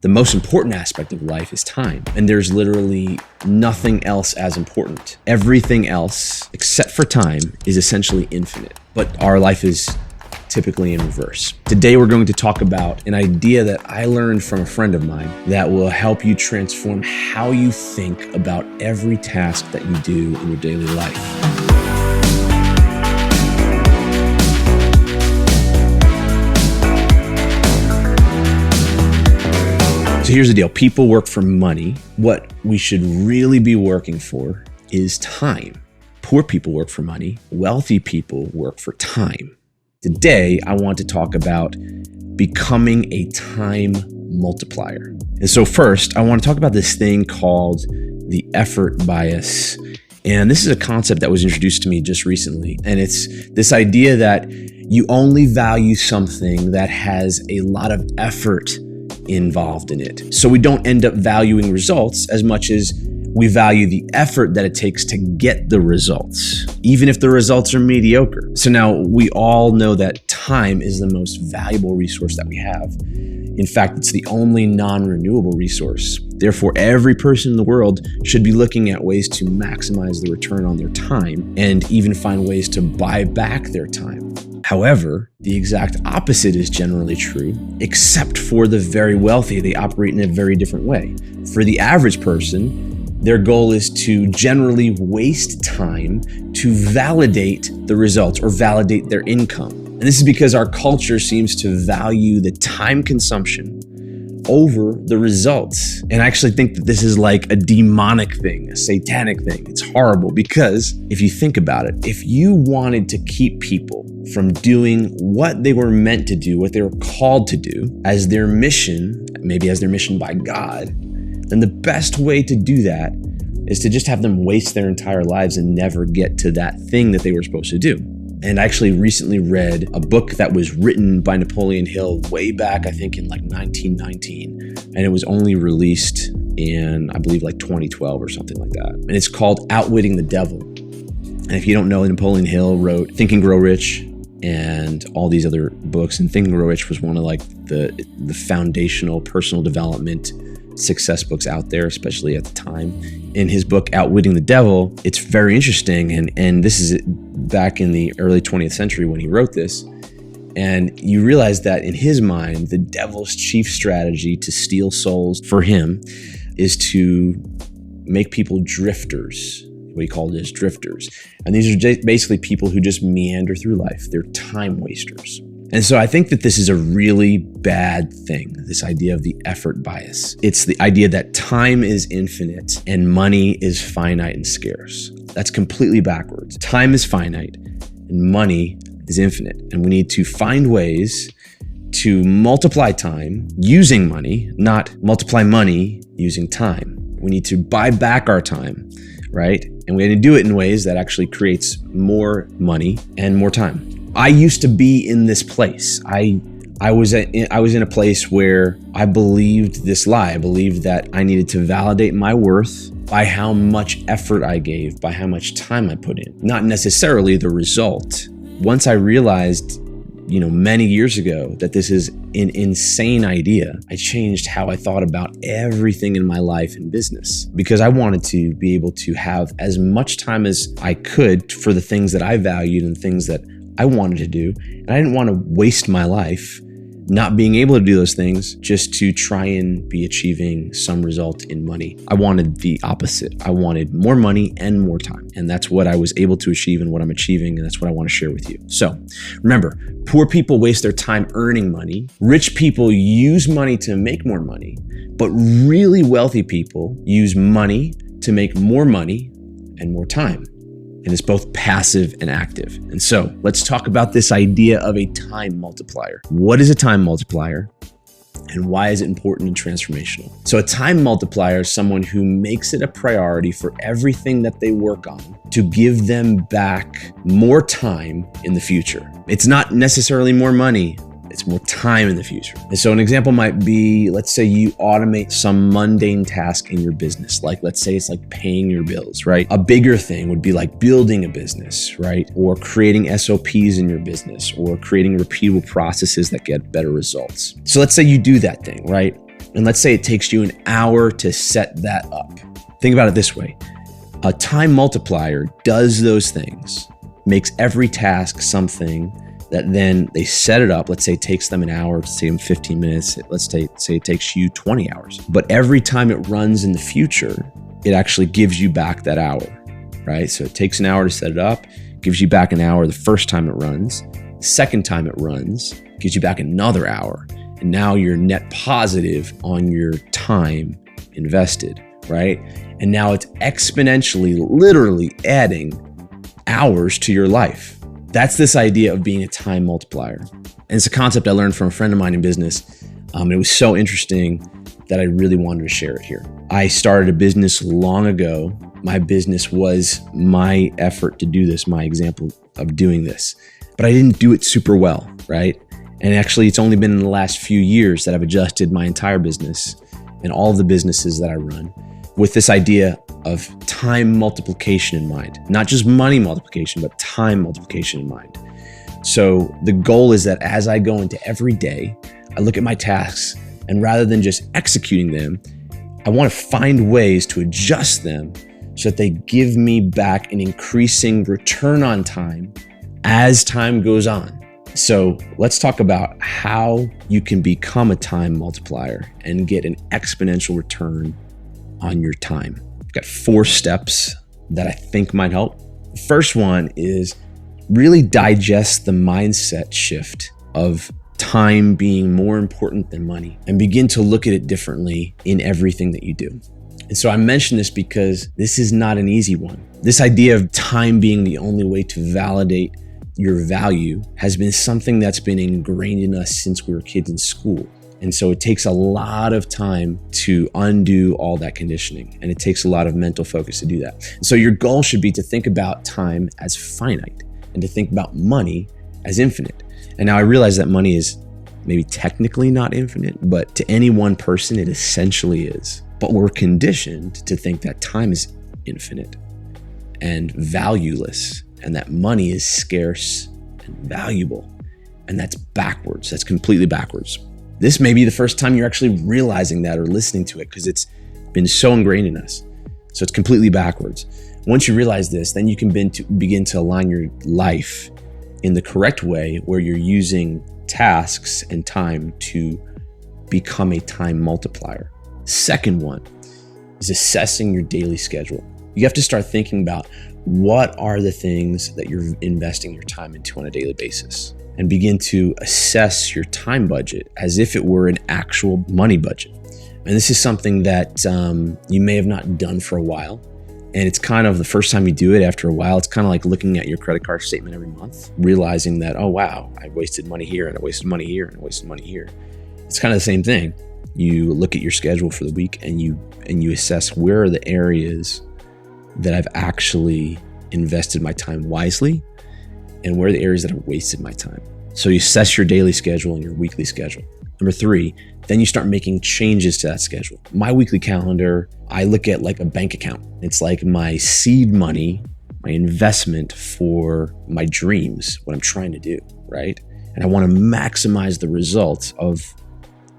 The most important aspect of life is time, and there's literally nothing else as important. Everything else, except for time, is essentially infinite, but our life is typically in reverse. Today, we're going to talk about an idea that I learned from a friend of mine that will help you transform how you think about every task that you do in your daily life. So here's the deal. People work for money. What we should really be working for is time. Poor people work for money. Wealthy people work for time. Today, I want to talk about becoming a time multiplier. And so first, I want to talk about this thing called the effort bias. And this is a concept that was introduced to me just recently. And it's this idea that you only value something that has a lot of effort involved in it. So we don't end up valuing results as much as we value the effort that it takes to get the results, even if the results are mediocre. So now we all know that time is the most valuable resource that we have. In fact, it's the only non-renewable resource. Therefore, every person in the world should be looking at ways to maximize the return on their time and even find ways to buy back their time. However, the exact opposite is generally true, except for the very wealthy. They operate in a very different way. For the average person, their goal is to generally waste time to validate the results or validate their income. And this is because our culture seems to value the time consumption over the results. And I actually think that this is like a demonic thing, a satanic thing. It's horrible because if you think about it, if you wanted to keep people from doing what they were meant to do, what they were called to do as their mission, maybe as their mission by God, then the best way to do that is to just have them waste their entire lives and never get to that thing that they were supposed to do. And I actually recently read a book that was written by Napoleon Hill way back, I think in like 1919, and it was only released in, I believe, like 2012 or something like that. And it's called Outwitting the Devil. And if you don't know, Napoleon Hill wrote Think and Grow Rich and all these other books. And Think and Grow Rich was one of like the foundational personal development success books out there, especially at the time. In his book, Outwitting the Devil, it's very interesting. And this is back in the early 20th century when he wrote this. And you realize that in his mind, the devil's chief strategy to steal souls for him is to make people drifters. What he called is drifters. And these are basically people who just meander through life. They're time wasters. And so I think that this is a really bad thing, this idea of the effort bias. It's the idea that time is infinite and money is finite and scarce. That's completely backwards. Time is finite and money is infinite. And we need to find ways to multiply time using money, not multiply money using time. We need to buy back our time, right? And we need to do it in ways that actually creates more money and more time. I used to be in this place. I was in a place where I believed this lie. I believed that I needed to validate my worth by how much effort I gave, by how much time I put in, not necessarily the result. Once I realized, many years ago that this is an insane idea, I changed how I thought about everything in my life and business because I wanted to be able to have as much time as I could for the things that I valued and things that I wanted to do. And I didn't want to waste my life not being able to do those things just to try and be achieving some result in money. I wanted the opposite. I wanted more money and more time. And that's what I was able to achieve and what I'm achieving. And that's what I want to share with you. So remember, poor people waste their time earning money. Rich people use money to make more money. But really wealthy people use money to make more money and more time. And it's both passive and active. And so let's talk about this idea of a time multiplier. What is a time multiplier and why is it important and transformational? So a time multiplier is someone who makes it a priority for everything that they work on to give them back more time in the future. It's not necessarily more money. It's more time in the future. And so an example might be, let's say you automate some mundane task in your business. Like, let's say it's like paying your bills, right? A bigger thing would be like building a business, right? Or creating SOPs in your business or creating repeatable processes that get better results. So let's say you do that thing, right? And let's say it takes you an hour to set that up. Think about it this way. A time multiplier does those things, makes every task something that then they set it up. Let's say it takes them an hour, let's say 15 minutes. Let's say it takes you 20 hours. But every time it runs in the future, it actually gives you back that hour, right? So it takes an hour to set it up, gives you back an hour the first time it runs. The second time it runs, gives you back another hour. And now you're net positive on your time invested, right? And now it's exponentially, literally adding hours to your life. That's this idea of being a time multiplier. And it's a concept I learned from a friend of mine in business. It was so interesting that I really wanted to share it here. I started a business long ago. My business was my effort to do this, my example of doing this. But I didn't do it super well, right? And actually, it's only been in the last few years that I've adjusted my entire business and all of the businesses that I run with this idea of time multiplication in mind. Not just money multiplication, but time multiplication in mind. So the goal is that as I go into every day, I look at my tasks, and rather than just executing them, I want to find ways to adjust them so that they give me back an increasing return on time as time goes on. So let's talk about how you can become a time multiplier and get an exponential return on your time. I've got 4 steps that I think might help. The first one is really digest the mindset shift of time being more important than money and begin to look at it differently in everything that you do. And so I mention this because this is not an easy one. This idea of time being the only way to validate your value has been something that's been ingrained in us since we were kids in school. And so it takes a lot of time to undo all that conditioning, and it takes a lot of mental focus to do that. And so your goal should be to think about time as finite and to think about money as infinite. And now I realize that money is maybe technically not infinite, but to any one person, it essentially is. But we're conditioned to think that time is infinite and valueless, and that money is scarce and valuable. And that's backwards. That's completely backwards. This may be the first time you're actually realizing that or listening to it because it's been so ingrained in us. So it's completely backwards. Once you realize this, then you can begin to align your life in the correct way where you're using tasks and time to become a time multiplier. Second one is assessing your daily schedule. You have to start thinking about what are the things that you're investing your time into on a daily basis, and begin to assess your time budget as if it were an actual money budget. And this is something that you may have not done for a while. And it's kind of the first time you do it after a while, it's kind of like looking at your credit card statement every month, realizing that, oh, wow, I wasted money here and I wasted money here and I wasted money here. It's kind of the same thing. You look at your schedule for the week and you assess where are the areas that I've actually invested my time wisely and where are the areas that I've wasted my time. So you assess your daily schedule and your weekly schedule. Number 3, then you start making changes to that schedule. My weekly calendar, I look at like a bank account. It's like my seed money, my investment for my dreams, what I'm trying to do, right? And I want to maximize the results of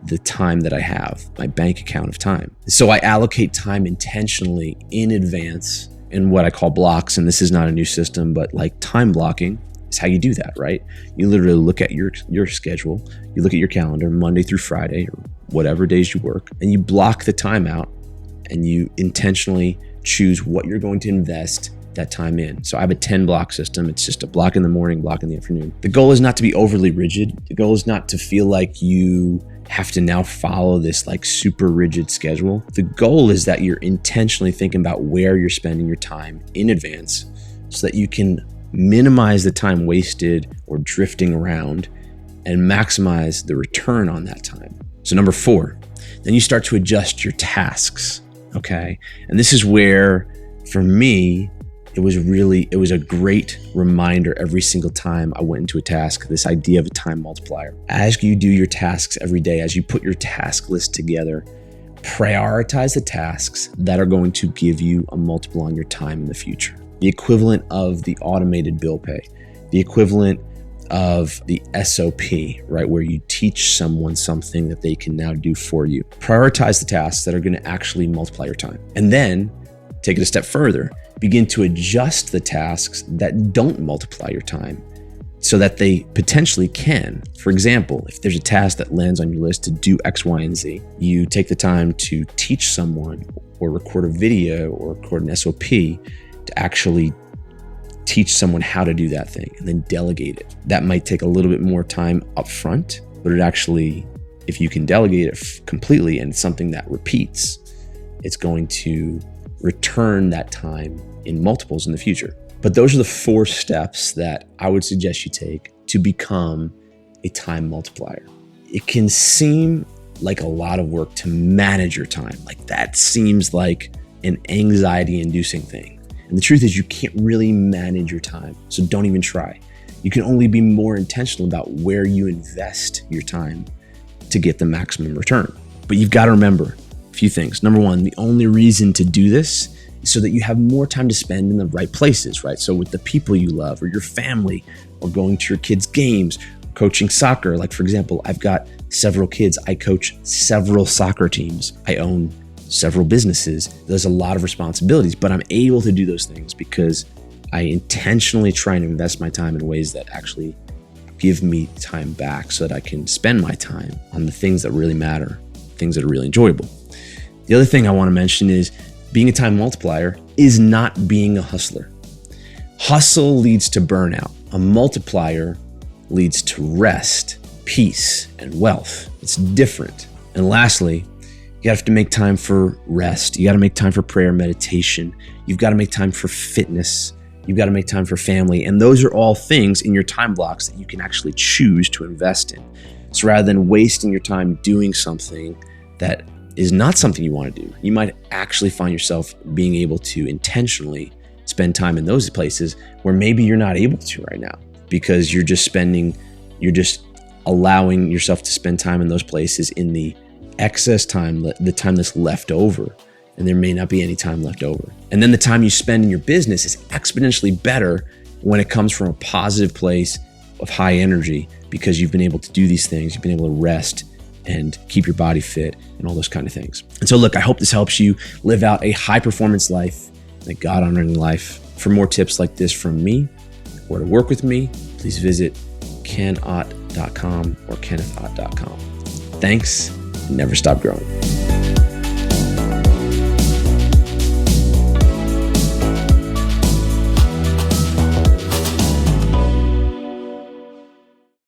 the time that I have, my bank account of time. So I allocate time intentionally in advance in what I call blocks. And this is not a new system, but like time blocking is how you do that, right? You literally look at your schedule, you look at your calendar Monday through Friday or whatever days you work, and you block the time out and you intentionally choose what you're going to invest that time in. So I have a 10 block system. It's just a block in the morning, block in the afternoon. The goal is not to be overly rigid. The goal is not to feel like you have to now follow this like super rigid schedule. The goal is that you're intentionally thinking about where you're spending your time in advance so that you can minimize the time wasted or drifting around and maximize the return on that time. So number 4, then you start to adjust your tasks, okay? And this is where, for me, it was a great reminder every single time I went into a task, this idea of a time multiplier. As you do your tasks every day, as you put your task list together, prioritize the tasks that are going to give you a multiple on your time in the future. The equivalent of the automated bill pay, the equivalent of the SOP, right? Where you teach someone something that they can now do for you. Prioritize the tasks that are going to actually multiply your time. And then take it a step further, begin to adjust the tasks that don't multiply your time so that they potentially can. For example, if there's a task that lands on your list to do X, Y, and Z, you take the time to teach someone or record a video or record an SOP to actually teach someone how to do that thing and then delegate it. That might take a little bit more time up front, but it actually, if you can delegate it completely and it's something that repeats, it's going to return that time in multiples in the future. But those are the 4 steps that I would suggest you take to become a time multiplier. It can seem like a lot of work to manage your time. Like that seems like an anxiety-inducing thing. And the truth is you can't really manage your time, so don't even try. You can only be more intentional about where you invest your time to get the maximum return. But you've got to remember a few things. Number 1, the only reason to do this is so that you have more time to spend in the right places, right? So with the people you love or your family or going to your kids' games, coaching soccer. Like for example, I've got several kids. I coach several soccer teams. I own several businesses. There's a lot of responsibilities, but I'm able to do those things because I intentionally try and invest my time in ways that actually give me time back so that I can spend my time on the things that really matter, things that are really enjoyable. The other thing I want to mention is being a time multiplier is not being a hustler. Hustle leads to burnout. A multiplier leads to rest, peace, and wealth. It's different. And lastly, you have to make time for rest. You got to make time for prayer, meditation. You've got to make time for fitness. You've got to make time for family. And those are all things in your time blocks that you can actually choose to invest in. So rather than wasting your time doing something that is not something you want to do, you might actually find yourself being able to intentionally spend time in those places where maybe you're not able to right now because you're just allowing yourself to spend time in those places in the excess time, the time that's left over, and there may not be any time left over. And then the time you spend in your business is exponentially better when it comes from a positive place of high energy because you've been able to do these things, you've been able to rest and keep your body fit and all those kind of things. And so look, I hope this helps you live out a high performance life, a God-honoring life. For more tips like this from me or to work with me, please visit kenott.com or kennethott.com. Thanks. Never stop growing.